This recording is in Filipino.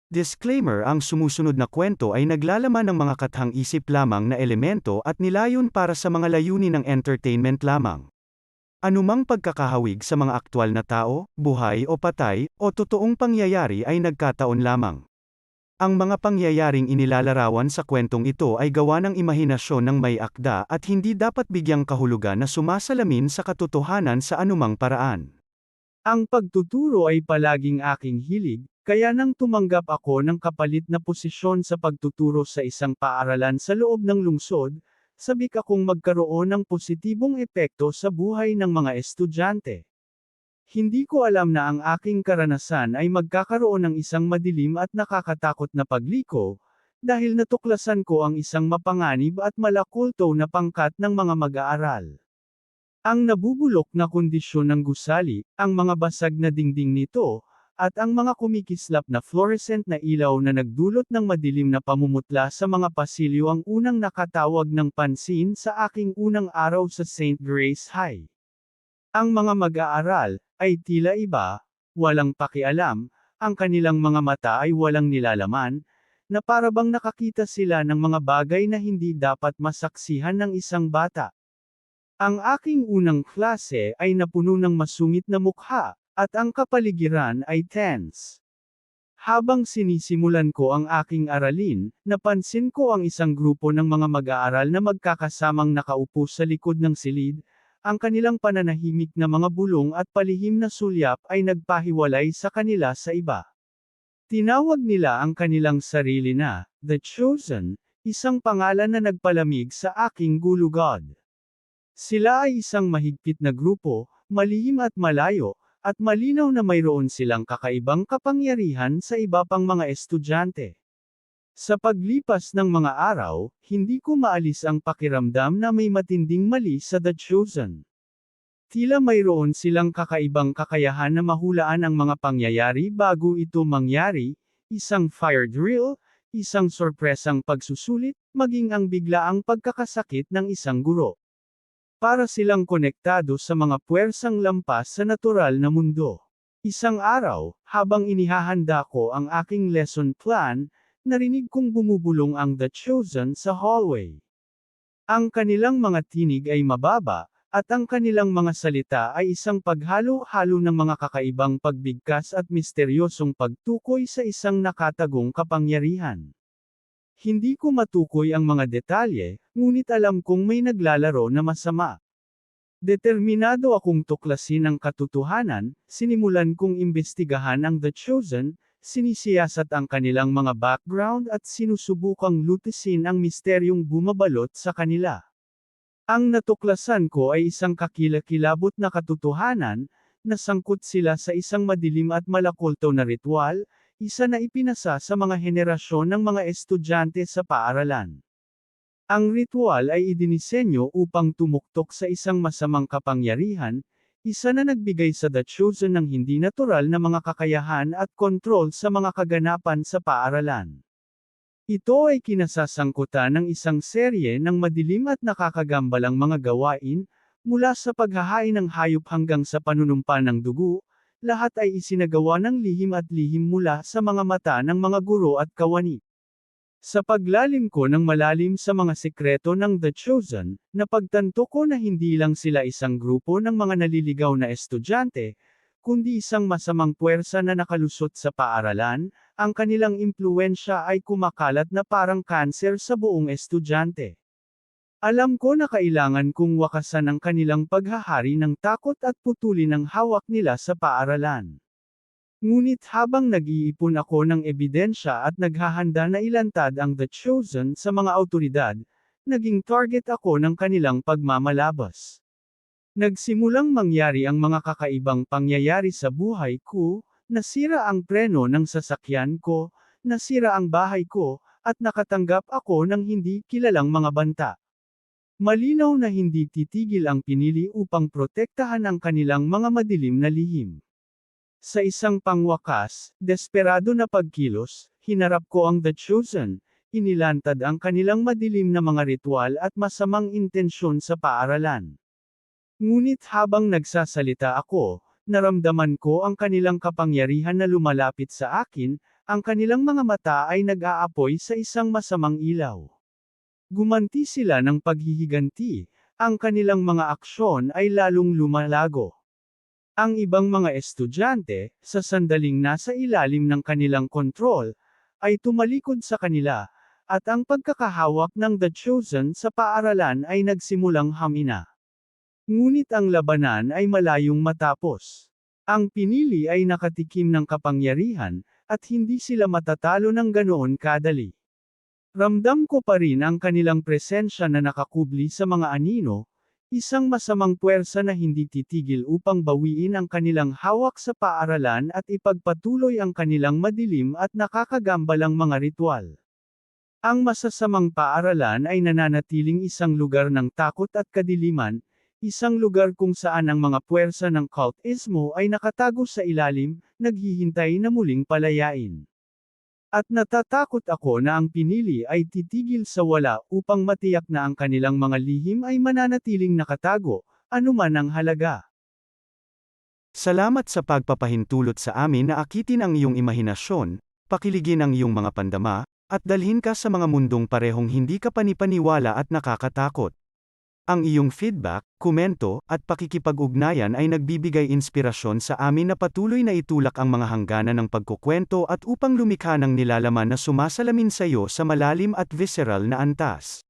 Disclaimer: ang sumusunod na kwento ay naglalaman ng mga kathang-isip lamang na elemento at nilayon para sa mga layunin ng entertainment lamang. Anumang pagkakahawig sa mga aktwal na tao, buhay o patay, o totoong pangyayari ay nagkataon lamang. Ang mga pangyayaring inilalarawan sa kwentong ito ay gawa ng imahinasyon ng may akda at hindi dapat bigyang kahulugan na sumasalamin sa katotohanan sa anumang paraan. Ang pagtuturo ay palaging aking hilig, kaya nang tumanggap ako ng kapalit na posisyon sa pagtuturo sa isang paaralan sa loob ng lungsod, sabik akong magkaroon ng positibong epekto sa buhay ng mga estudyante. Hindi ko alam na ang aking karanasan ay magkakaroon ng isang madilim at nakakatakot na pagliko, dahil natuklasan ko ang isang mapanganib at malakulto na pangkat ng mga mag-aaral. Ang nabubulok na kondisyon ng gusali, ang mga basag na dingding nito, at ang mga kumikislap na fluorescent na ilaw na nagdulot ng madilim na pamumutla sa mga pasilyo ang unang nakatawag ng pansin sa aking unang araw sa St. Grace High. Ang mga mag-aaral, ay tila iba, walang pakialam, ang kanilang mga mata ay walang nilalaman, na parabang nakakita sila ng mga bagay na hindi dapat masaksihan ng isang bata. Ang aking unang klase ay napuno ng masungit na mukha, at ang kapaligiran ay tense. Habang sinisimulan ko ang aking aralin, napansin ko ang isang grupo ng mga mag-aaral na magkakasamang nakaupo sa likod ng silid, ang kanilang pananahimik na mga bulong at palihim na sulyap ay nagpahiwalay sa kanila sa iba. Tinawag nila ang kanilang sarili na, The Chosen, isang pangalan na nagpalamig sa aking gulugod. Sila ay isang mahigpit na grupo, malihim at malayo, at malinaw na mayroon silang kakaibang kapangyarihan sa iba pang mga estudyante. Sa paglipas ng mga araw, hindi ko maalis ang pakiramdam na may matinding mali sa The Chosen. Tila mayroon silang kakaibang kakayahan na mahulaan ang mga pangyayari bago ito mangyari, isang fire drill, isang sorpresang pagsusulit, maging ang biglaang pagkakasakit ng isang guro. Para silang konektado sa mga puwersang lampas sa natural na mundo. Isang araw, habang inihahanda ko ang aking lesson plan, narinig kong bumubulong ang The Chosen sa hallway. Ang kanilang mga tinig ay mababa, at ang kanilang mga salita ay isang paghalo-halo ng mga kakaibang pagbigkas at misteryosong pagtukoy sa isang nakatagong kapangyarihan. Hindi ko matukoy ang mga detalye, ngunit alam kong may naglalaro na masama. Determinado akong tuklasin ang katotohanan, sinimulan kong imbestigahan ang The Chosen, sinisiyasat ang kanilang mga background at sinusubukang lutisin ang misteryong bumabalot sa kanila. Ang natuklasan ko ay isang kakilakilabot na katotohanan, na sangkot sila sa isang madilim at malakulto na ritual, isa na ipinasa sa mga henerasyon ng mga estudyante sa paaralan. Ang ritual ay idinisenyo upang tumuktok sa isang masamang kapangyarihan, isa na nagbigay sa The Chosen ng hindi natural na mga kakayahan at kontrol sa mga kaganapan sa paaralan. Ito ay kinasasangkutan ng isang serye ng madilim at nakakagambalang mga gawain, mula sa paghahain ng hayop hanggang sa panunumpa ng dugo, lahat ay isinagawa ng lihim at lihim mula sa mga mata ng mga guro at kawani. Sa paglalim ko ng malalim sa mga sikreto ng The Chosen, napagtanto ko na hindi lang sila isang grupo ng mga naliligaw na estudyante, kundi isang masamang puwersa na nakalusot sa paaralan, ang kanilang impluwensya ay kumakalat na parang kanser sa buong estudyante. Alam ko na kailangan kong wakasan ang kanilang paghahari ng takot at putulin ang hawak nila sa paaralan. Ngunit habang nag-iipon ako ng ebidensya at naghahanda na ilantad ang The Chosen sa mga awtoridad, naging target ako ng kanilang pagmamalabas. Nagsimulang mangyari ang mga kakaibang pangyayari sa buhay ko, nasira ang preno ng sasakyan ko, nasira ang bahay ko, at nakatanggap ako ng hindi kilalang mga banta. Malinaw na hindi titigil ang pinili upang protektahan ang kanilang mga madilim na lihim. Sa isang pangwakas, desperado na pagkilos, hinarap ko ang The Chosen, inilantad ang kanilang madilim na mga ritual at masamang intensyon sa paaralan. Ngunit habang nagsasalita ako, naramdaman ko ang kanilang kapangyarihan na lumalapit sa akin, Ang kanilang mga mata ay nag-aapoy sa isang masamang ilaw. Gumanti sila ng paghihiganti, ang kanilang mga aksyon ay lalong lumalago. Ang ibang mga estudyante, sa sandaling nasa ilalim ng kanilang kontrol, ay tumalikod sa kanila, at ang pagkakahawak ng The Chosen sa paaralan ay nagsimulang hamina. Ngunit ang labanan ay malayong matapos. Ang pinili ay nakatikim ng kapangyarihan, at hindi sila matatalo ng ganoon kadali. Ramdam ko pa rin ang kanilang presensya na nakakubli sa mga anino, isang masamang puwersa na hindi titigil upang bawiin ang kanilang hawak sa paaralan at ipagpatuloy ang kanilang madilim at nakakagambalang mga ritual. Ang masasamang paaralan ay nananatiling isang lugar ng takot at kadiliman, isang lugar kung saan ang mga puwersa ng cultismo ay nakatago sa ilalim, naghihintay na muling palayain. At natatakot ako na ang pinili ay titigil sa wala upang matiyak na ang kanilang mga lihim ay mananatiling nakatago, anuman ang halaga. Salamat sa pagpapahintulot sa amin na akitin ang iyong imahinasyon, pakiligin ang iyong mga pandama, at dalhin ka sa mga mundong parehong hindi ka panipaniwala at nakakatakot. Ang iyong feedback, komento, at pakikipag-ugnayan ay nagbibigay inspirasyon sa amin na patuloy na itulak ang mga hangganan ng pagkukwento at upang lumikha ng nilalaman na sumasalamin sa iyo sa malalim at visceral na antas.